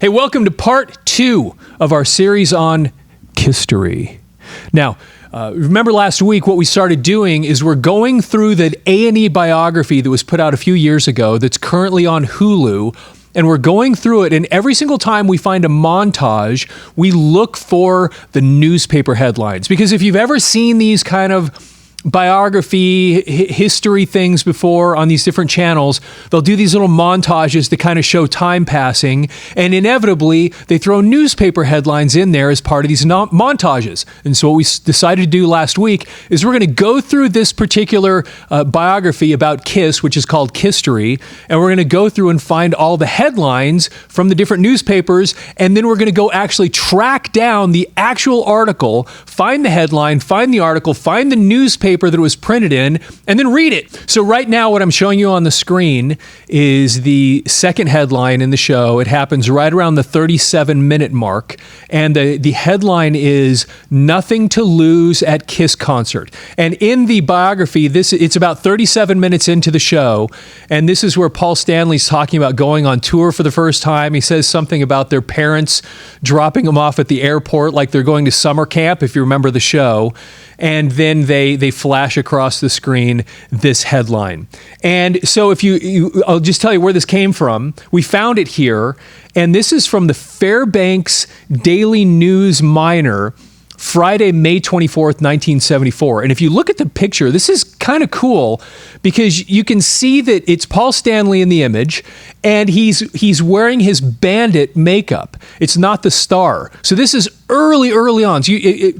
Hey, welcome to part 2 of our series on KISStory. Now, remember last week what we started doing is we're going through the A&E Biography that was put out a few years ago that's currently on Hulu, and we're going through it, and every single time we find a montage, we look for the newspaper headlines. Because if you've ever seen these kind of biography, history things before on these different channels, they'll do these little montages to kind of show time passing, and inevitably they throw newspaper headlines in there as part of these montages. And so what we decided to do last week is we're going to go through this particular biography about KISS, which is called KISStory, and we're going to go through and find all the headlines from the different newspapers, and then we're going to go actually track down the actual article, find the headline, find the article, find the newspaper that it was printed in, and then read it. So right now what I'm showing you on the screen is the second headline in the show. It happens right around the 37-minute mark, and the headline is "Nothing to Lose at KISS Concert." And in the biography, it's about 37 minutes into the show, and this is where Paul Stanley's talking about going on tour for the first time. He says something about their parents dropping them off at the airport like they're going to summer camp, if you remember the show. And then they flash across the screen this headline. And so I'll just tell you where this came from. We found it here, and this is from the Fairbanks Daily News-Miner, Friday, May 24th, 1974. And if you look at the picture, this is kind of cool because you can see that it's Paul Stanley in the image, and he's wearing his Bandit makeup. It's not the star. So this is early on. So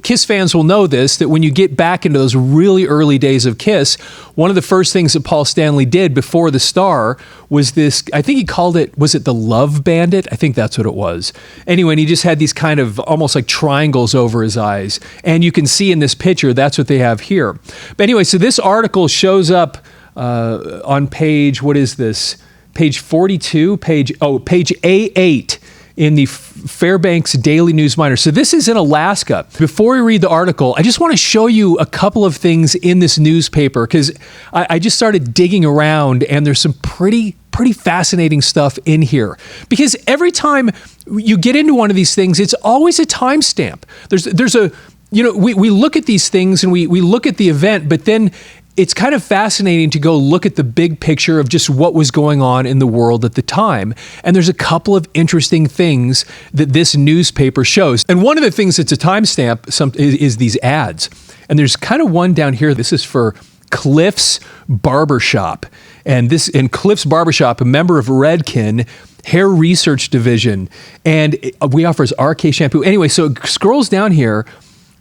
KISS fans will know this, that when you get back into those really early days of KISS, one of the first things that Paul Stanley did before the star was this, I think he called it, was it the Love Bandit? I think that's what it was. Anyway, and he just had these kind of almost like triangles over his eyes. And you can see in this picture, that's what they have here. But anyway, so this article shows up on page, what is this? Page 42, page A8 in the Fairbanks Daily News-Miner. So this is in Alaska. Before we read the article, I just want to show you a couple of things in this newspaper because I just started digging around, and there's some pretty fascinating stuff in here. Because every time you get into one of these things, it's always a timestamp. There's a, we look at these things and we look at the event, but then it's kind of fascinating to go look at the big picture of just what was going on in the world at the time. And there's a couple of interesting things that this newspaper shows. And one of the things that's a timestamp is these ads. And there's kind of one down here. This is for Cliff's Barber Shop. And Cliff's Barber Shop, a member of Redken Hair Research Division. And we offers RK shampoo. Anyway, so it scrolls down here.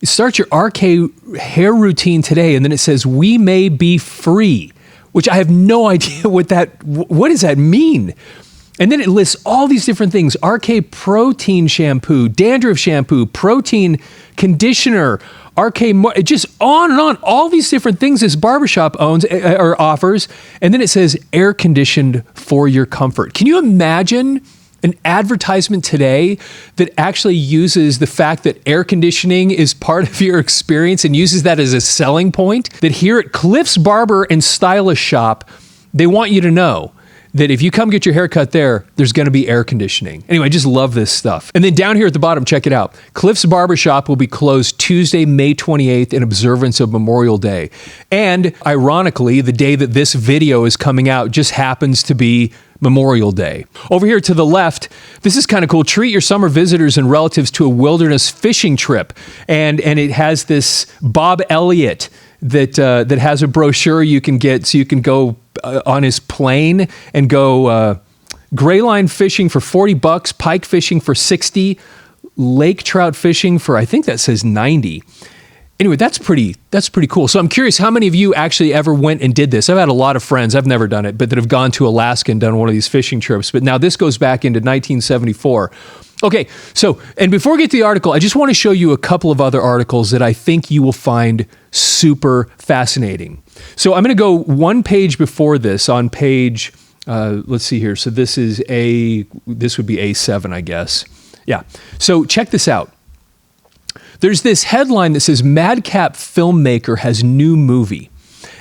Start your RK hair routine today, and then it says, "We may be free," which I have no idea what does that mean? And then it lists all these different things: RK protein shampoo, dandruff shampoo, protein conditioner, just on and on, all these different things this barbershop owns or offers. And then it says, "Air conditioned for your comfort." Can you imagine an advertisement today that actually uses the fact that air conditioning is part of your experience and uses that as a selling point? That here at Cliff's Barber and Stylist Shop, they want you to know that if you come get your hair cut there's going to be air conditioning. Anyway, I just love this stuff. And then down here at the bottom, check it out. Cliff's Barber Shop will be closed Tuesday, May 28th in observance of Memorial Day. And ironically, the day that this video is coming out just happens to be Memorial Day. Over here to the left, this is kind of cool. Treat your summer visitors and relatives to a wilderness fishing trip. And it has this Bob Elliott that has a brochure you can get so you can go on his plane and go gray line fishing for $40, pike fishing for $60, lake trout fishing for, I think that says $90. Anyway, that's pretty cool. So I'm curious, how many of you actually ever went and did this? I've had a lot of friends, I've never done it, but that have gone to Alaska and done one of these fishing trips. But now this goes back into 1974. Okay, so, and before we get to the article, I just want to show you a couple of other articles that I think you will find super fascinating. So I'm going to go one page before this on page, let's see here. So this would be A7, I guess. Yeah, so check this out. There's this headline that says, "Madcap filmmaker has new movie."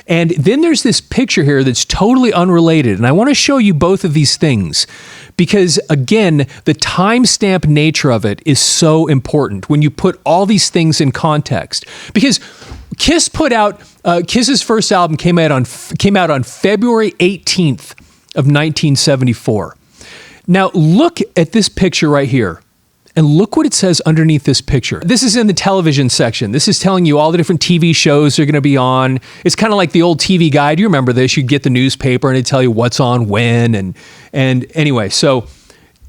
And then there's this picture here that's totally unrelated. And I want to show you both of these things because, again, the timestamp nature of it is so important when you put all these things in context. Because Kiss put out, Kiss's first album came out on February 18th of 1974. Now, look at this picture right here. And look what it says underneath this picture. This is in the television section. This is telling you all the different TV shows they're going to be on. It's kind of like the old TV guide. You remember this? You get the newspaper and it'd tell you what's on when. And anyway, so,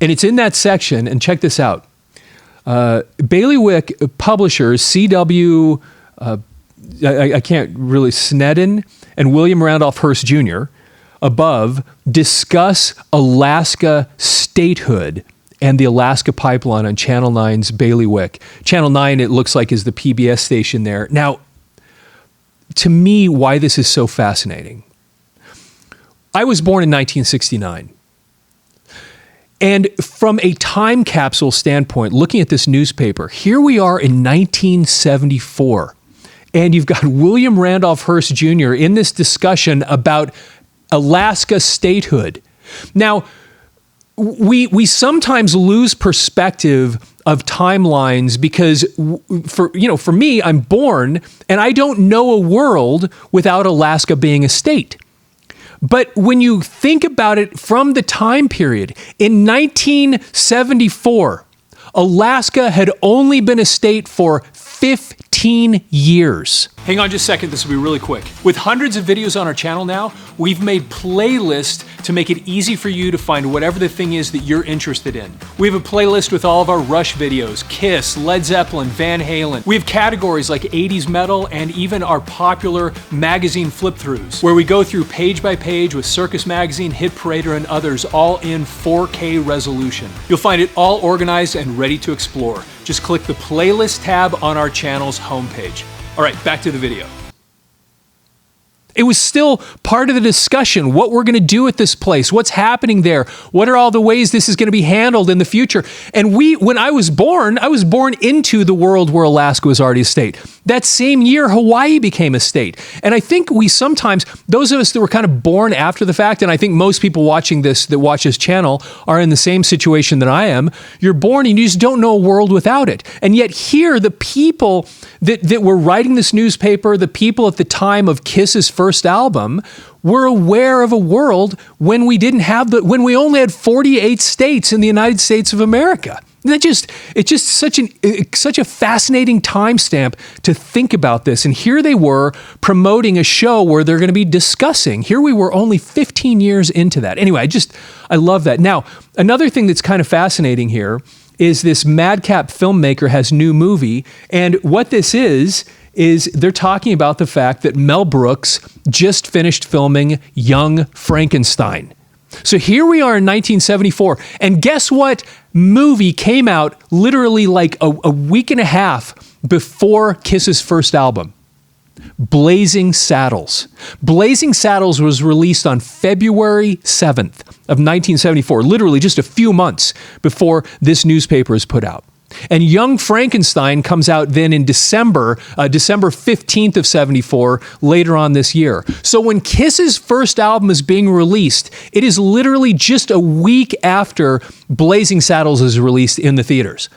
and it's in that section. And check this out. Bailiwick publishers, CW, I can't really, Snedden and William Randolph Hearst Jr. above discuss Alaska statehood and the Alaska Pipeline on Channel 9's Bailiwick. Channel 9, it looks like, is the PBS station there. Now, to me, why this is so fascinating. I was born in 1969. And from a time capsule standpoint, looking at this newspaper, here we are in 1974. And you've got William Randolph Hearst Jr. in this discussion about Alaska statehood. Now, we sometimes lose perspective of timelines because for me, I'm born and I don't know a world without Alaska being a state. But when you think about it from the time period, in 1974, Alaska had only been a state for 15 years. Hang on just a second, this will be really quick. With hundreds of videos on our channel now, we've made playlists to make it easy for you to find whatever the thing is that you're interested in. We have a playlist with all of our Rush videos, Kiss, Led Zeppelin, Van Halen. We have categories like 80s metal and even our popular magazine flip-throughs, where we go through page by page with Circus Magazine, Hit Parader, and others, all in 4K resolution. You'll find it all organized and ready to explore. Just click the playlist tab on our channel's homepage. All right, back to the video. It was still part of the discussion, what we're going to do at this place, what's happening there, what are all the ways this is going to be handled in the future. And when I was born into the world where Alaska was already a state. That same year, Hawaii became a state. And I think we sometimes, those of us that were kind of born after the fact, and I think most people watching this, that watch this channel, are in the same situation that I am. You're born and you just don't know a world without it. And yet here, the people that were writing this newspaper, the people at the time of Kiss's first album, were aware of a world when we when we only had 48 states in the United States of America. And it's just such a fascinating timestamp to think about this. And here they were promoting a show where they're going to be discussing. Here we were only 15 years into that. Anyway, I love that. Now, another thing that's kind of fascinating here is this madcap filmmaker has new movie. And what this is they're talking about the fact that Mel Brooks just finished filming Young Frankenstein. So here we are in 1974, and guess what movie came out literally like a week and a half before Kiss's first album? Blazing Saddles. Blazing Saddles was released on February 7th of 1974, literally just a few months before this newspaper is put out. And Young Frankenstein comes out then in December 15th of 74, later on this year. So when Kiss's first album is being released, it is literally just a week after Blazing Saddles is released in the theaters.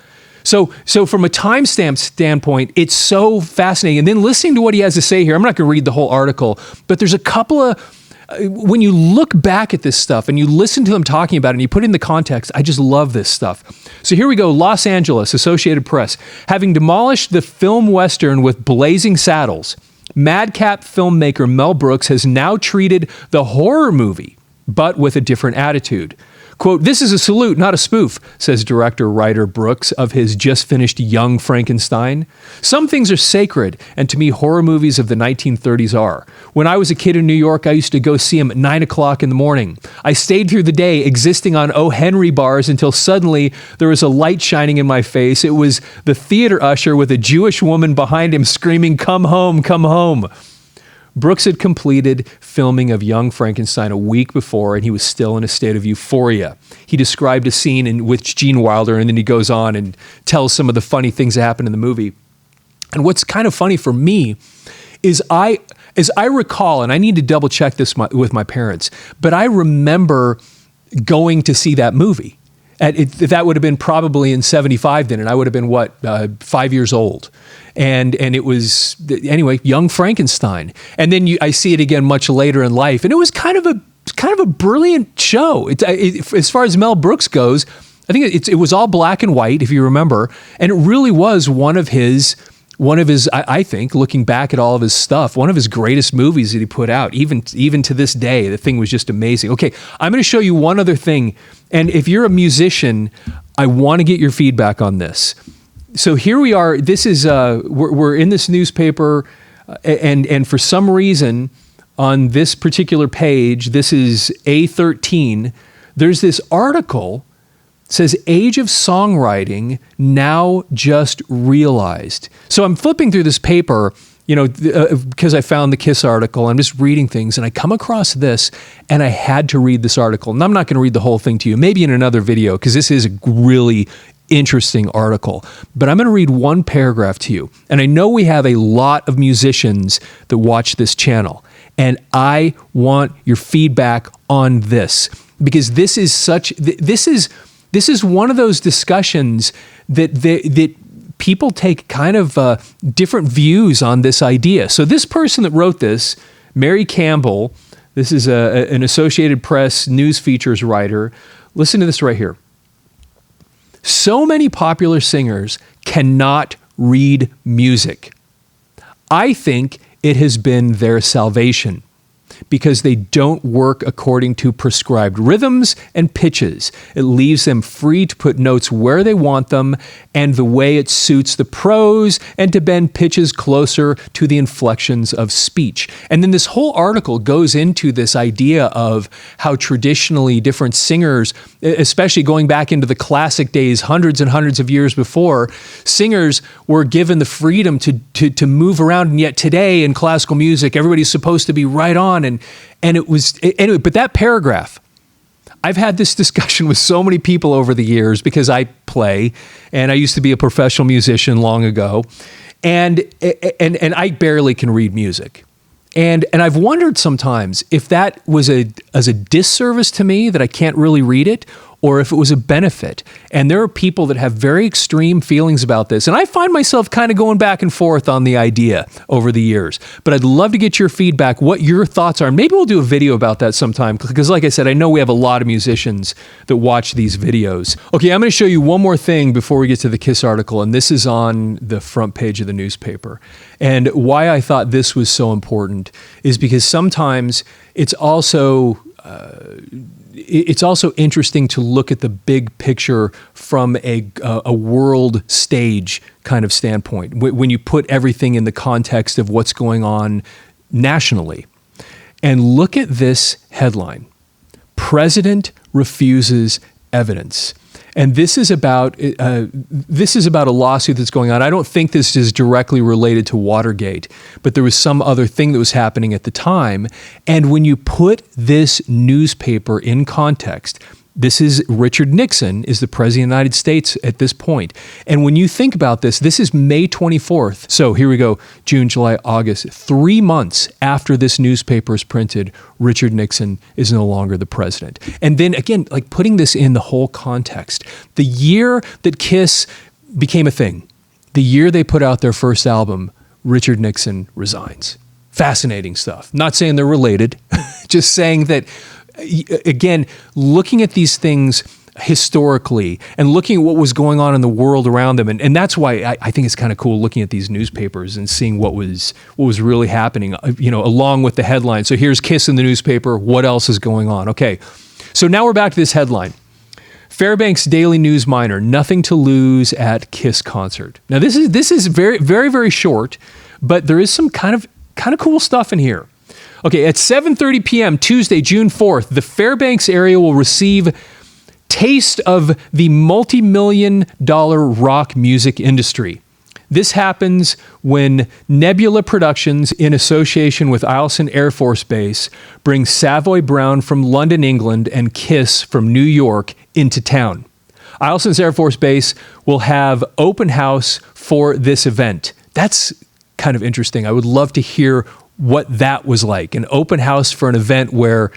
So from a timestamp standpoint, it's so fascinating. And then listening to what he has to say here, I'm not going to read the whole article, but there's a couple of, when you look back at this stuff and you listen to them talking about it and you put it in the context, I just love this stuff. So here we go. Los Angeles, Associated Press. Having demolished the film Western with Blazing Saddles, madcap filmmaker Mel Brooks has now treated the horror movie, but with a different attitude. Quote, "This is a salute, not a spoof," says director-writer Brooks of his just-finished Young Frankenstein. "Some things are sacred, and to me, horror movies of the 1930s are. When I was a kid in New York, I used to go see them at 9 o'clock in the morning. I stayed through the day existing on O. Henry bars until suddenly there was a light shining in my face. It was the theater usher with a Jewish woman behind him screaming, 'Come home, come home.'" Brooks had completed filming of Young Frankenstein a week before, and he was still in a state of euphoria. He described a scene in which Gene Wilder, and then he goes on and tells some of the funny things that happen in the movie. And what's kind of funny for me is as I recall, and I need to double check this with my parents, but I remember going to see that movie. That would have been probably in 75 then, and I would have been 5 years old. And it was, anyway, Young Frankenstein. And then I see it again much later in life, and it was kind of a brilliant show. As far as Mel Brooks goes, I think it was all black and white, if you remember, and it really was one of his, I think, looking back at all of his stuff, one of his greatest movies that he put out, even to this day. The thing was just amazing. Okay, I'm going to show you one other thing, and if you're a musician, I want to get your feedback on this. So here we are. This is we're in this newspaper, and for some reason on this particular page, this is A13. There's this article. Says age of songwriting now just realized. So I'm flipping through this paper, because I found the KISS article. I'm just reading things, and I come across this, and I had to read this article. And I'm not going to read the whole thing to you, maybe in another video, because this is a really interesting article. But I'm going to read one paragraph to you. And I know we have a lot of musicians that watch this channel, and I want your feedback on this, because this is one of those discussions that people take kind of different views on this idea. So this person that wrote this, Mary Campbell, this is an Associated Press news features writer. Listen to this right here. So many popular singers cannot read music. I think it has been their salvation, because they don't work according to prescribed rhythms and pitches. It leaves them free to put notes where they want them and the way it suits the prose, and to bend pitches closer to the inflections of speech. And then this whole article goes into this idea of how traditionally different singers, especially going back into the classic days, hundreds and hundreds of years before, singers were given the freedom to move around. And yet today in classical music, everybody's supposed to be right on. And it was, anyway, but that paragraph, I've had this discussion with so many people over the years, because I play, and I used to be a professional musician long ago, and I barely can read music. And I've wondered sometimes if that was as a disservice to me that I can't really read it, or if it was a benefit. And there are people that have very extreme feelings about this. And I find myself kind of going back and forth on the idea over the years. But I'd love to get your feedback, what your thoughts are. And maybe we'll do a video about that sometime, because like I said, I know we have a lot of musicians that watch these videos. Okay, I'm going to show you one more thing before we get to the KISS article. And this is on the front page of the newspaper. And why I thought this was so important is because sometimes it's also interesting to look at the big picture from a world stage kind of standpoint, when you put everything in the context of what's going on nationally. And look at this headline: President refuses evidence. And this is about a lawsuit that's going on. I don't think this is directly related to Watergate, but there was some other thing that was happening at the time. And when you put this newspaper in context, this is Richard Nixon is the president of the United States at this point. And when you think about this, this is May 24th. So here we go, June, July, August. 3 months after this newspaper is printed, Richard Nixon is no longer the president. And then again, like putting this in the whole context, the year that KISS became a thing, the year they put out their first album, Richard Nixon resigns. Fascinating stuff. Not saying they're related, just saying that, again, looking at these things historically and looking at what was going on in the world around them. And that's why I think it's kind of cool looking at these newspapers and seeing what was really happening, along with the headline. So here's KISS in the newspaper. What else is going on? Okay. So now we're back to this headline. Fairbanks Daily News-Miner, nothing to lose at KISS concert. Now this is very, very, very short, but there is some kind of cool stuff in here. Okay, at 7:30 p.m. Tuesday, June 4th, the Fairbanks area will receive taste of the multi-million-dollar rock music industry. This happens when Nebula Productions, in association with Eielson Air Force Base, brings Savoy Brown from London, England, and KISS from New York into town. Eielson's Air Force Base will have open house for this event. That's kind of interesting. I would love to hear what that was like, an open house for an event where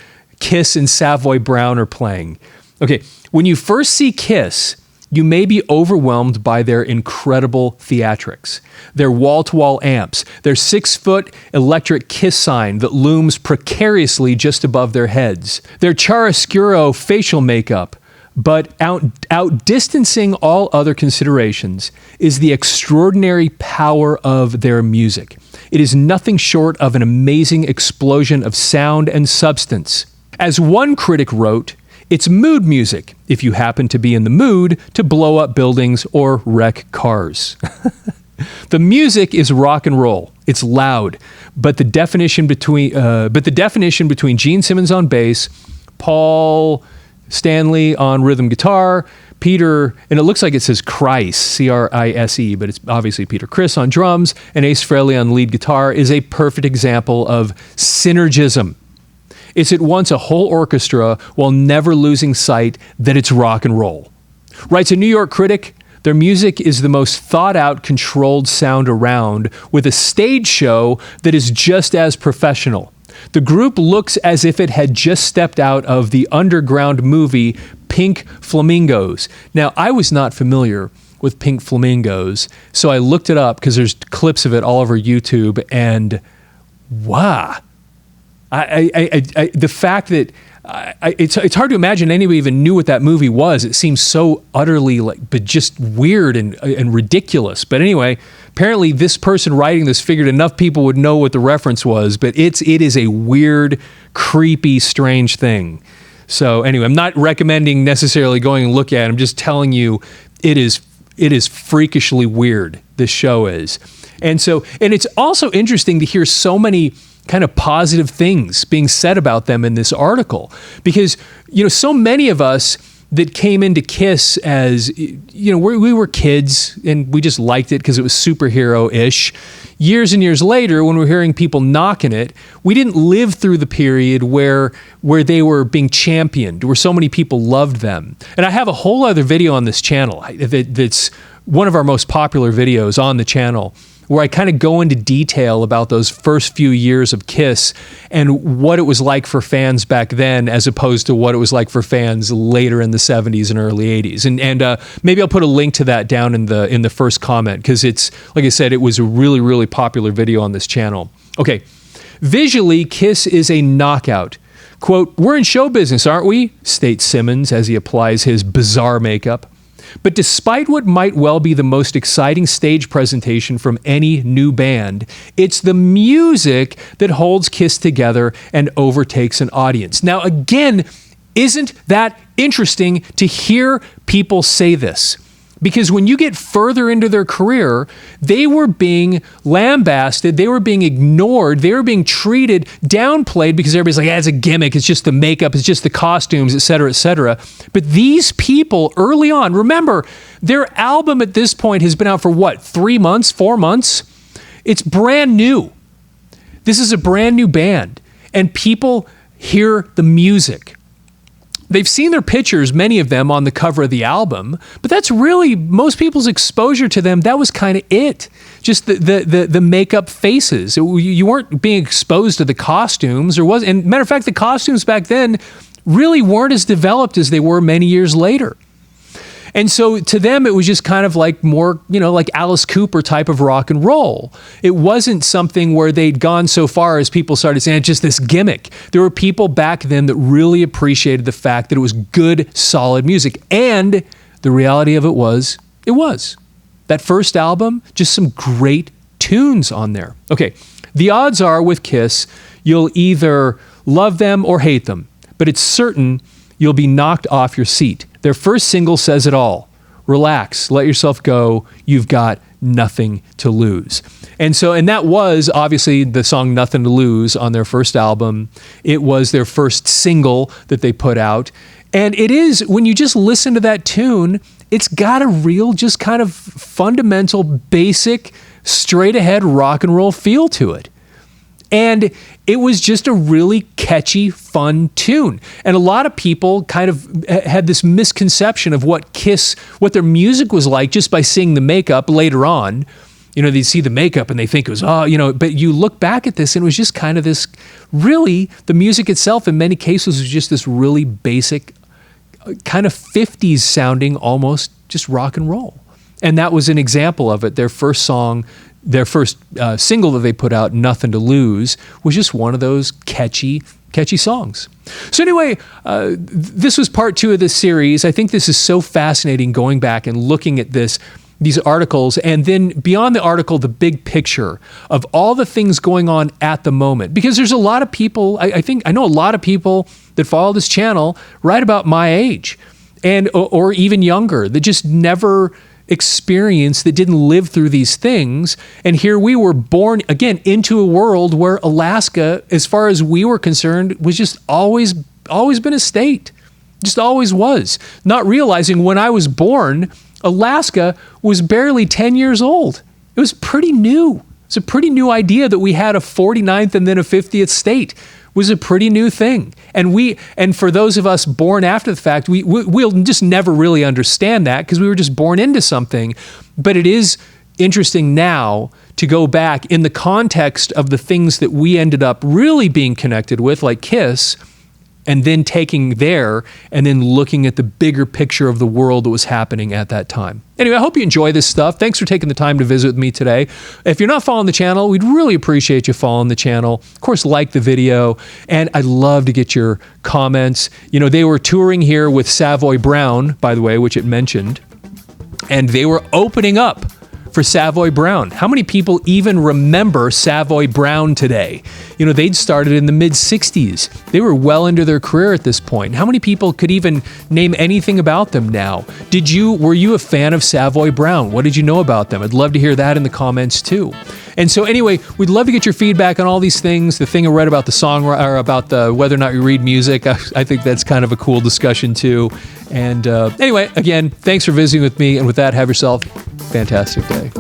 Kiss and Savoy Brown are playing. Okay, when you first see Kiss, you may be overwhelmed by their incredible theatrics, their wall-to-wall amps, their 6-foot electric Kiss sign that looms precariously just above their heads, their chiaroscuro facial makeup. But outdistancing all other considerations is the extraordinary power of their music. It is nothing short of an amazing explosion of sound and substance. As one critic wrote, it's mood music if you happen to be in the mood to blow up buildings or wreck cars. The music is rock and roll. It's loud, but the definition between Gene Simmons on bass, Paul Stanley on rhythm guitar, Peter, and it looks like it says Chris, C-R-I-S-E, but it's obviously Peter Criss on drums, and Ace Frehley on lead guitar is a perfect example of synergism. It's at once a whole orchestra while never losing sight that it's rock and roll. Writes a New York critic, their music is the most thought-out, controlled sound around, with a stage show that is just as professional. The group looks as if it had just stepped out of the underground movie Pink Flamingos. Now, I was not familiar with Pink Flamingos, so I looked it up because there's clips of it all over YouTube, and wow. The fact that it's hard to imagine anybody even knew what that movie was. It seems so utterly but just weird and ridiculous. But anyway, apparently this person writing this figured enough people would know what the reference was. But it is a weird, creepy, strange thing. So anyway, I'm not recommending necessarily going and look at it. I'm just telling you, it is freakishly weird. This show is, and it's also interesting to hear so many kind of positive things being said about them in this article, because so many of us that came into KISS as we were kids and we just liked it because it was superhero-ish. Years and years later, when we're hearing people knocking it, we didn't live through the period where they were being championed, where so many people loved them. And I have a whole other video on this channel that's one of our most popular videos on the channel, where I kind of go into detail about those first few years of KISS and what it was like for fans back then as opposed to what it was like for fans later in the 70s and early 80s. And maybe I'll put a link to that down in the first comment, because it's, like I said, it was a really, really popular video on this channel. Okay, visually, KISS is a knockout. Quote, "We're in show business, aren't we?" states Simmons as he applies his bizarre makeup. But despite what might well be the most exciting stage presentation from any new band, it's the music that holds KISS together and overtakes an audience. Now, again, isn't that interesting to hear people say this? Because when you get further into their career, they were being lambasted, they were being ignored, they were being treated, downplayed, because everybody's like, it's a gimmick, it's just the makeup, it's just the costumes, et cetera, et cetera. But these people early on, remember, their album at this point has been out for what, 3 months, 4 months? It's brand new. This is a brand new band, and people hear the music. They've seen their pictures, many of them, on the cover of the album, but that's really most people's exposure to them. That was kind of it. Just the makeup faces. You weren't being exposed to the costumes. And matter of fact, the costumes back then really weren't as developed as they were many years later. And so to them, it was just kind of like more, like Alice Cooper type of rock and roll. It wasn't something where they'd gone so far as people started saying, it's just this gimmick. There were people back then that really appreciated the fact that it was good, solid music. And the reality of it was. That first album, just some great tunes on there. Okay, the odds are with KISS, you'll either love them or hate them, but it's certain you'll be knocked off your seat. Their first single says it all. Relax, let yourself go. You've got nothing to lose. And that was obviously the song Nothing to Lose on their first album. It was their first single that they put out. And it is, when you just listen to that tune, it's got a real, just kind of fundamental, basic, straight ahead rock and roll feel to it. And it was just a really catchy, fun tune. And a lot of people kind of had this misconception of what KISS, what their music was like just by seeing the makeup later on. They see the makeup and they think it was, but you look back at this and it was just kind of this, really, the music itself in many cases was just this really basic, kind of 50s sounding, almost just rock and roll. And that was an example of it. Their first song, their first single that they put out, Nothing to Lose, was just one of those catchy songs. So anyway, this was part 2 of this series. I think this is so fascinating, going back and looking at these articles, and then beyond the article, the big picture of all the things going on at the moment. Because there's a lot of people, I know a lot of people that follow this channel right about my age, and or even younger, that just never experienced, that didn't live through these things. And here we were born again into a world where Alaska, as far as we were concerned, was just always been a state. Just always was. Not realizing when I was born, Alaska was barely 10 years old. It was pretty new. It's a pretty new idea that we had a 49th and then a 50th state. It was a pretty new thing. And for those of us born after the fact, we'll just never really understand that because we were just born into something. But it is interesting now to go back in the context of the things that we ended up really being connected with, like KISS, and then taking there and then looking at the bigger picture of the world that was happening at that time. Anyway, I hope you enjoy this stuff. Thanks for taking the time to visit with me today. If you're not following the channel, we'd really appreciate you following the channel. Of course, like the video, and I'd love to get your comments. They were touring here with Savoy Brown, by the way, which it mentioned, and they were opening up for Savoy Brown. How many people even remember Savoy Brown today? They'd started in the mid-60s. They were well into their career at this point. How many people could even name anything about them now? Were you a fan of Savoy Brown? What did you know about them? I'd love to hear that in the comments too. And so anyway, we'd love to get your feedback on all these things. The thing I read about the song, or about whether or not you read music, I think that's kind of a cool discussion too. And anyway, again, thanks for visiting with me. And with that, have yourself a fantastic day.